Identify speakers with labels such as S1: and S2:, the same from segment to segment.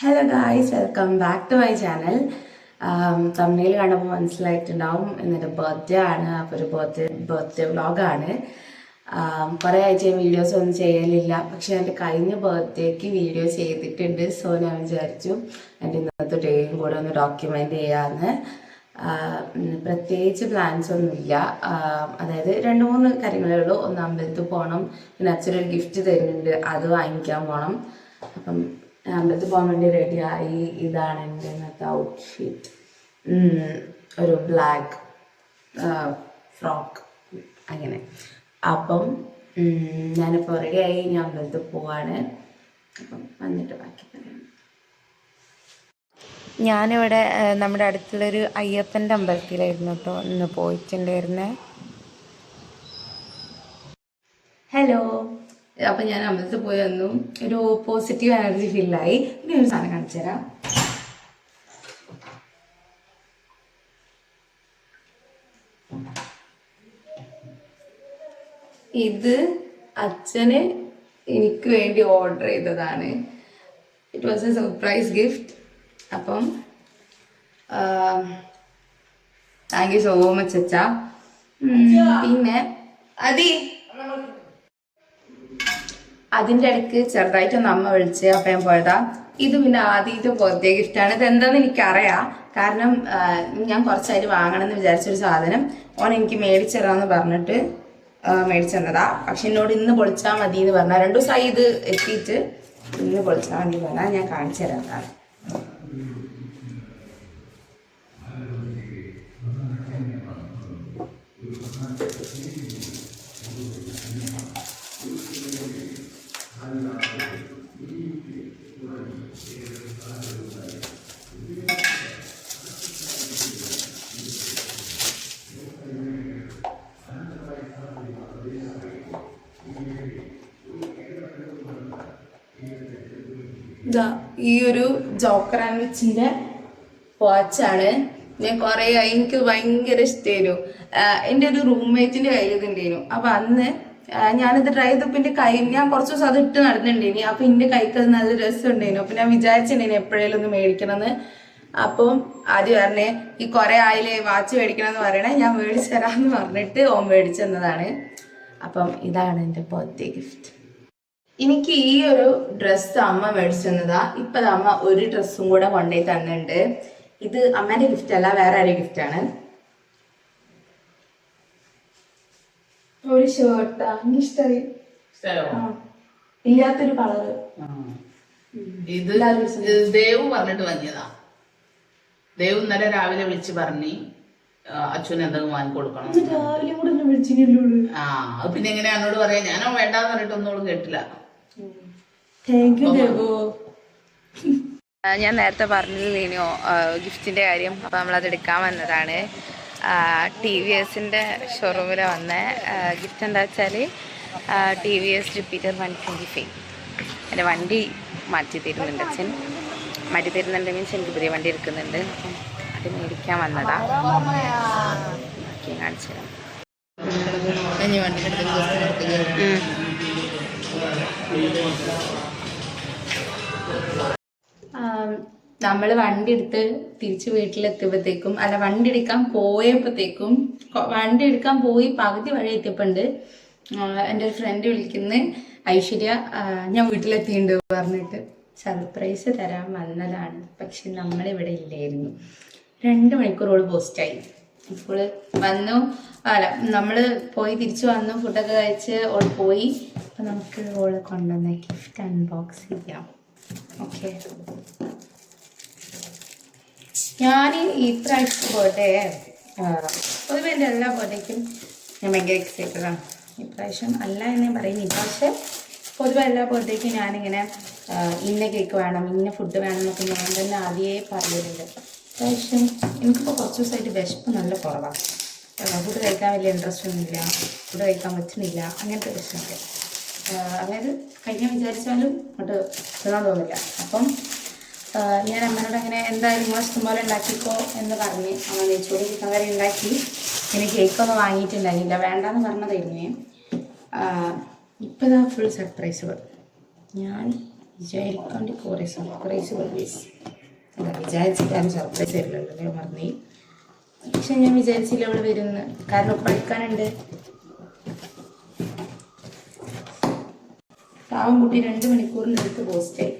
S1: Hello guys, welcome back to my channel. തമിഴിൽ കണ്ടപ്പോൾ മനസ്സിലായിട്ടുണ്ടാവും ഇന്നൊരു ബർത്ത്ഡേ ആണ്. അപ്പോൾ ഒരു ബർത്ത്ഡേ വ്ളോഗാണ്. കുറേ ആഴ്ച വീഡിയോസ് ഒന്നും ചെയ്യലില്ല, പക്ഷെ എൻ്റെ കഴിഞ്ഞ ബർത്ത്ഡേക്ക് വീഡിയോ ചെയ്തിട്ടുണ്ട്. സോ ഞാൻ വിചാരിച്ചു എൻ്റെ ഇന്നത്തെ ഡേയും കൂടെ ഒന്ന് ഡോക്യുമെൻ്റ് ചെയ്യാമെന്ന്. പ്രത്യേകിച്ച് പ്ലാൻസ് ഒന്നുമില്ല. അതായത് 2-3 കാര്യങ്ങളേ ഉള്ളൂ. ഒന്ന് അമ്പലത്തിൽ പോകണം, പിന്നെ അച്ഛനൊരു ഗിഫ്റ്റ് തരുന്നുണ്ട്, അത് വാങ്ങിക്കാൻ പോകണം. അപ്പം അമ്പലത്തിൽ പോകാൻ വേണ്ടി റെഡിയായി. ഇതാണ് എൻ്റെ ഇന്നത്തെ ഔട്ട്ഫിറ്റ്. ഒരു ബ്ലാക്ക് ഫ്രോക്ക് അങ്ങനെ. അപ്പം ഞാനിപ്പോൾ റെഡിയായി, ഞാൻ അമ്പലത്തിൽ പോവാണ്. അപ്പം വന്നിട്ട് ബാക്കി പറയാം. ഞാനിവിടെ നമ്മുടെ അടുത്തുള്ളൊരു അയ്യപ്പൻ്റെ അമ്പലത്തിലായിരുന്നു കേട്ടോ ഇന്ന് പോയിട്ടുണ്ടായിരുന്നേ. ഹലോ. അപ്പം ഞാൻ അമ്പലത്തിൽ പോയി വന്നു. ഒരു പോസിറ്റീവ് എനർജി ഫീലായി. ഇനി ഒരു സാധനം കാണിച്ചു തരാം. ഇത് അച്ഛന് എനിക്ക് വേണ്ടി ഓർഡർ ചെയ്തതാണ്. It was A surprise gift. അപ്പം താങ്ക് യു സോ മച്ച് അച്ഛ. പിന്നെ അതിൻ്റെ ഇടയ്ക്ക് ചെറുതായിട്ടൊന്ന് അമ്മ വിളിച്ച് അപ്പം ഞാൻ പോയതാ. ഇത് പിന്നെ ആദ്യത്തെ ബർത്ത്ഡേ ഗിഫ്റ്റാണ്. ഇതെന്താണെന്ന് എനിക്കറിയാം, കാരണം ഞാൻ കുറച്ചായിട്ട് വാങ്ങണം എന്ന് വിചാരിച്ചൊരു സാധനം ഓൻ എനിക്ക് മേടിച്ചു തരാമെന്ന് പറഞ്ഞിട്ട് മേടിച്ചു തന്നതാ. പക്ഷെ എന്നോട് ഇന്ന് പൊളിച്ചാൽ മതി എന്ന് പറഞ്ഞാൽ 2 ദിവസമായി ഇത് എത്തിയിട്ട്. ഇന്ന് പൊളിച്ചാൽ മതി എന്ന് പറഞ്ഞാൽ ഞാൻ കാണിച്ചു തരാം. ഈ ഒരു ജോക്കർ ആൻഡ് വിച്ചിന്റെ വാച്ചാണ്. ഞാൻ കുറേ എനിക്ക് ഭയങ്കര ഇഷ്ടമായിരുന്നു. എൻ്റെ ഒരു റൂംമേറ്റിന്റെ കയ്യിൽ ഇതുണ്ടായിരുന്നു. അപ്പൊ അന്ന് ഞാനിത് ട്രൈ ചെയ്തപ്പോൾ എൻ്റെ കൈ, ഞാൻ കുറച്ച് ദിവസം അത് ഇട്ട് നടന്നിട്ടുണ്ടായിനി. അപ്പൊ എൻ്റെ കൈക്ക് അത് നല്ല രസം ഉണ്ടായിരുന്നു. അപ്പൊ ഞാൻ വിചാരിച്ചിട്ടുണ്ടായിരുന്നു എപ്പോഴേലും ഒന്ന് മേടിക്കണമെന്ന്. അപ്പം ആദ്യം പറഞ്ഞേ ഈ കുറെ ആയില്ലേ വാച്ച് മേടിക്കണം എന്ന് പറയണേ, ഞാൻ മേടിച്ചു തരാമെന്ന് പറഞ്ഞിട്ട് ഓൻ മേടിച്ചു തന്നതാണ്. അപ്പം ഇതാണ് എൻ്റെ ബർത്ത്ഡേ ഗിഫ്റ്റ്. എനിക്ക് ഈ ഒരു ഡ്രസ്സ് അമ്മ മേടിച്ചു തന്നതാ. ഇപ്പൊ അമ്മ ഒരു ഡ്രസ്സും കൂടെ കൊണ്ടുപോയി തന്നിട്ടുണ്ട്. ഇത് അമ്മേന്റെ ഗിഫ്റ്റ് അല്ല, വേറെ ആരുടെ ഗിഫ്റ്റാണ്. ഒരു ഷർട്ടാ, എനിക്ക് ഇഷ്ടമായി. ഇല്ലാത്തൊരു കളറ്.
S2: ഇത് ദേവ് പറഞ്ഞിട്ട് വാങ്ങിയതാ. ദേവ് ഇന്നലെ രാവിലെ വിളിച്ച് പറഞ്ഞ് അച്ഛന് എന്തെങ്കിലും വാങ്ങിക്കൊടുക്കണം.
S1: രാവിലെ കൂടെ വിളിച്ചില്ലല്ലോ.
S2: പിന്നെ എങ്ങനെ എന്നോട് പറയാ, ഞാനോ വേണ്ടാന്ന് പറഞ്ഞിട്ടൊന്നും കേട്ടില്ല.
S1: ഞാൻ നേരത്തെ പറഞ്ഞില്ലേനോ ഗിഫ്റ്റിന്റെ കാര്യം. അപ്പൊ നമ്മളത് എടുക്കാൻ വന്നതാണ്. TVSന്റെ ഷോറൂമിൽ വന്ന ഗിഫ്റ്റ് എന്താ വെച്ചാല് TVS ജുപ്പിറ്റർ 125. എൻ്റെ വണ്ടി മാറ്റി തരുന്നുണ്ട് അച്ഛൻ. മാറ്റി തരുന്നുണ്ട് മീൻസ് എനിക്ക് പുതിയ വണ്ടി എടുക്കുന്നുണ്ട്. അപ്പം അത് മേടിക്കാൻ വന്നതാ. കാണിച്ചു തരാം. നമ്മൾ വണ്ടി എടുത്ത് തിരിച്ച് വീട്ടിലെത്തിയപ്പോഴത്തേക്കും, അല്ല വണ്ടി എടുക്കാൻ പോയി പകുതി വഴി എത്തിയപ്പോണ്ട് എൻ്റെ ഒരു ഫ്രണ്ട് വിളിക്കുന്നു, ഐശ്വര്യ ഞാൻ വീട്ടിലെത്തിയിട്ടുണ്ട് പറഞ്ഞിട്ട് സർപ്രൈസ് തരാൻ വന്നതാണ്. പക്ഷെ നമ്മളിവിടെ ഇല്ലായിരുന്നു. 2 മണിക്കൂറോട് പോസ്റ്റായി. ഇപ്പോൾ വന്നു, അല്ല നമ്മൾ പോയി തിരിച്ചു വന്നു, ഫുഡൊക്കെ കഴിച്ച് ഓൾ പോയി. അപ്പം നമുക്ക് ഓള് കൊണ്ടുവന്ന ഗിഫ്റ്റ് അൺബോക്സ് ചെയ്യാം. ഓക്കെ. ഞാൻ ഈ പ്രാവശ്യം ബർത്ത്ഡേ, പൊതുവെ എൻ്റെ എല്ലാ ബർത്ത്ഡേക്കും ഞാൻ ഭയങ്കര എക്സൈറ്റഡാണ്. ഇപ്രാവശ്യം അല്ല എന്ന് പറയുന്നത്. പക്ഷേ പൊതുവെ എല്ലാ ബർത്ത്ഡേക്കും ഞാനിങ്ങനെ ഇന്ന കേക്ക് വേണം, ഇന്ന ഫുഡ് വേണം എന്നൊക്കെ ഞാൻ തന്നെ ആദ്യമേ പറഞ്ഞിട്ടുണ്ട്. ഇപ്രാവശ്യം എനിക്കിപ്പോൾ കുറച്ച് ദിവസമായിട്ട് വിശപ്പ് നല്ല കുറവാണ്. ഫുഡ് കഴിക്കാൻ വലിയ ഇൻട്രസ്റ്റ് ഒന്നുമില്ല, ഫുഡ് കഴിക്കാൻ പറ്റുന്നില്ല, അങ്ങനത്തെ പ്രശ്നമൊക്കെ. അതായത് കഴിക്കാൻ വിചാരിച്ചാലും അങ്ങോട്ട് തിന്നാൻ തോന്നില്ല. അപ്പം ഞാൻ അമ്മനോട് അങ്ങനെ എന്തായാലും നിങ്ങൾ ഇഷ്ടംപോലെ ഉണ്ടാക്കിക്കോ എന്ന് പറഞ്ഞ് അമ്മ നെയ്ച്ചോറ് ചിക്കൻ കറി ഉണ്ടാക്കി. പിന്നെ കേക്കൊന്നും വാങ്ങിയിട്ടുണ്ടായിരുന്നില്ല, വേണ്ടാന്ന് പറഞ്ഞതായിരുന്നു. ഇപ്പം ഇതാ ഫുൾ സർപ്രൈസ്. ഞാൻ വിചാരിക്കാണ്ട് കുറേ സർപ്രൈസുകൾ അല്ല വിചാരിച്ചിട്ടാണ് സർപ്രൈസ് തരില്ലല്ലോ മറന്നേ. പക്ഷെ ഞാൻ വിചാരിച്ചില്ല അവൾ വരുന്ന, കാരണം പഠിക്കാനുണ്ട്. പാവം കുട്ടി 2 മണിക്കൂറിലെടുത്ത് പോസ്റ്റായി.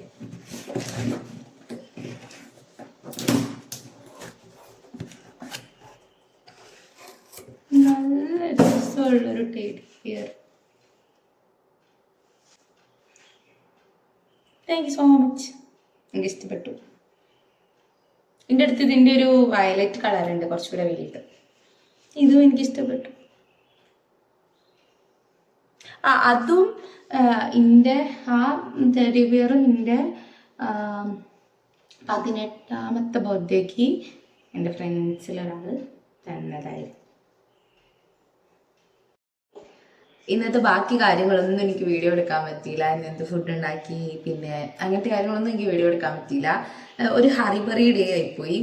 S1: നല്ല രസമുള്ളൊരു teddy bear. Thank you so much. എനിക്ക് ഇഷ്ടപ്പെട്ടു. എൻ്റെ അടുത്ത് ഇതിൻ്റെ ഒരു വയലറ്റ് കളറുണ്ട്, കുറച്ചുകൂടെ വലുത്. ഇതും എനിക്കിഷ്ടപ്പെട്ടു. അതും എൻ്റെ ആ ടെഡി ബിയറും എൻ്റെ 18ാമത്തെ ബർത്ത്ഡേക്ക് എൻ്റെ ഫ്രണ്ട്സിലൊരാൾ തന്നതായിരുന്നു. ഇന്നത്തെ ബാക്കി കാര്യങ്ങളൊന്നും എനിക്ക് വീഡിയോ എടുക്കാൻ പറ്റിയില്ല. എന്ത് ഫുഡ് ഉണ്ടാക്കി പിന്നെ അങ്ങനത്തെ കാര്യങ്ങളൊന്നും എനിക്ക് വീഡിയോ എടുക്കാൻ പറ്റിയില്ല. ഒരു ഹറിബറി ഡേ ആയിപ്പോയി.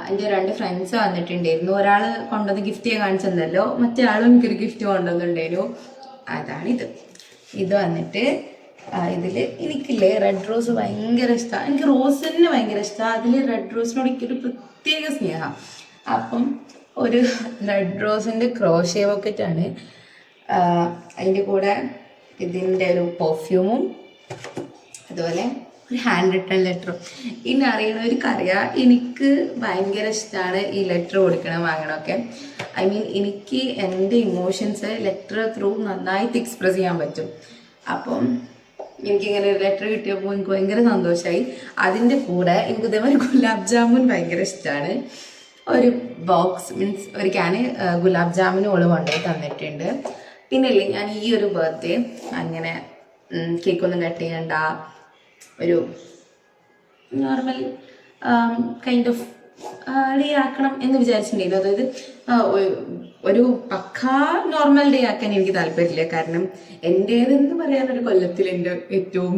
S1: എൻ്റെ 2 ഫ്രണ്ട്സ് വന്നിട്ടുണ്ടായിരുന്നു. ഒരാൾ കൊണ്ടുവന്ന് ഗിഫ്റ്റ് കാണിച്ചു തന്നല്ലോ, മറ്റേ ആളും എനിക്കൊരു ഗിഫ്റ്റ് കൊണ്ടുവന്നിട്ടുണ്ടായിരുന്നു. അതാണിത്. ഇത് വന്നിട്ട് ഇതിൽ എനിക്കില്ലേ റെഡ് റോസ് ഭയങ്കര ഇഷ്ടമാണ്. എനിക്ക് റോസ് തന്നെ ഭയങ്കര ഇഷ്ടമാണ്. അതിൽ റെഡ് റോസിനോട് എനിക്കൊരു പ്രത്യേക സ്നേഹം. അപ്പം ഒരു റെഡ് റോസിൻ്റെ ക്രോഷേ പോക്കറ്റാണ്. അതിൻ്റെ കൂടെ ഇതിൻ്റെ ഒരു പെർഫ്യൂമും അതുപോലെ ഒരു ഹാൻഡ് റിട്ടൺ ലെറ്ററും. ഇനി അറിയണവർക്കറിയാം എനിക്ക് ഭയങ്കര ഇഷ്ടമാണ് ഈ ലെറ്റർ കൊടുക്കണം വാങ്ങണമൊക്കെ. ഐ മീൻ എനിക്ക് എൻ്റെ ഇമോഷൻസ് ലെറ്റർ ത്രൂ നന്നായിട്ട് എക്സ്പ്രസ് ചെയ്യാൻ പറ്റും. അപ്പം എനിക്കിങ്ങനെ ഒരു ലെറ്റർ കിട്ടിയപ്പോൾ എനിക്ക് ഭയങ്കര സന്തോഷമായി. അതിൻ്റെ കൂടെ എനിക്ക് ഇതേപോലെ ഗുലാബ് ജാമുൻ ഭയങ്കര ഇഷ്ടമാണ്. ഒരു ബോക്സ് മീൻസ് ഒരു ക്യാന് ഗുലാബ് ജാമുനും ഓള് കൊണ്ടുപോയി തന്നിട്ടുണ്ട്. പിന്നെ ഇല്ലേ ഞാൻ ഈ ഒരു ബർത്ത്ഡേ അങ്ങനെ കേക്കൊന്നും കട്ട് ചെയ്യണ്ട, ഒരു നോർമൽ കൈൻഡ് ഓഫ് ഡേ ആക്കണം എന്ന് വിചാരിച്ചിട്ടുണ്ടായിരുന്നു. അതായത് ഒരു പക്കാ നോർമൽ ഡേ ആക്കാൻ എനിക്ക് താല്പര്യമില്ല. കാരണം എൻ്റേതെന്ന് പറയാനൊരു കൊല്ലത്തിൽ എൻ്റെ ഏറ്റവും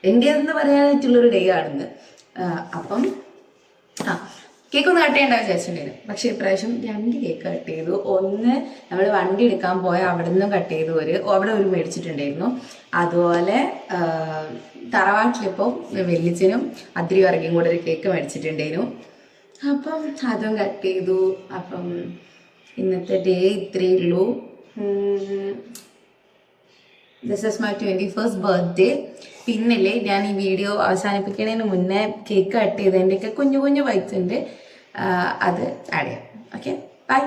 S1: എൻ്റേതെന്ന് പറയാനായിട്ടുള്ളൊരു ഡേ ആണെന്ന്. അപ്പം കേക്കൊന്നും കട്ട് ചെയ്യേണ്ട വിചാരിച്ചിട്ടുണ്ടായിരുന്നു. പക്ഷേ ഇപ്രാവശ്യം 2 കേക്ക് കട്ട് ചെയ്തു. ഒന്ന് നമ്മൾ വണ്ടി എടുക്കാൻ പോയ അവിടെ നിന്നും കട്ട് ചെയ്തു, അവിടെ ഒരു മേടിച്ചിട്ടുണ്ടായിരുന്നു. അതുപോലെ തറവാട്ടിലിപ്പോൾ വെല്ലിച്ചനും അതിരി വറക്കും കൂടെ ഒരു കേക്ക് മേടിച്ചിട്ടുണ്ടായിരുന്നു. അപ്പം അതും കട്ട് ചെയ്തു. അപ്പം ഇന്നത്തെ ഡേ ഇത്രയേ ഉള്ളൂ. This is my 21st birthday. പിന്നല്ലേ ഞാൻ ഈ വീഡിയോ അവസാനിപ്പിക്കുന്നതിന് മുന്നേ കേക്ക് കട്ട് ചെയ്തതിൻ്റെയൊക്കെ കുഞ്ഞു കുഞ്ഞു ബൈറ്റ്സ് ഉണ്ട്, അത് ആഡ് ചെയ്യാം. Okay, by.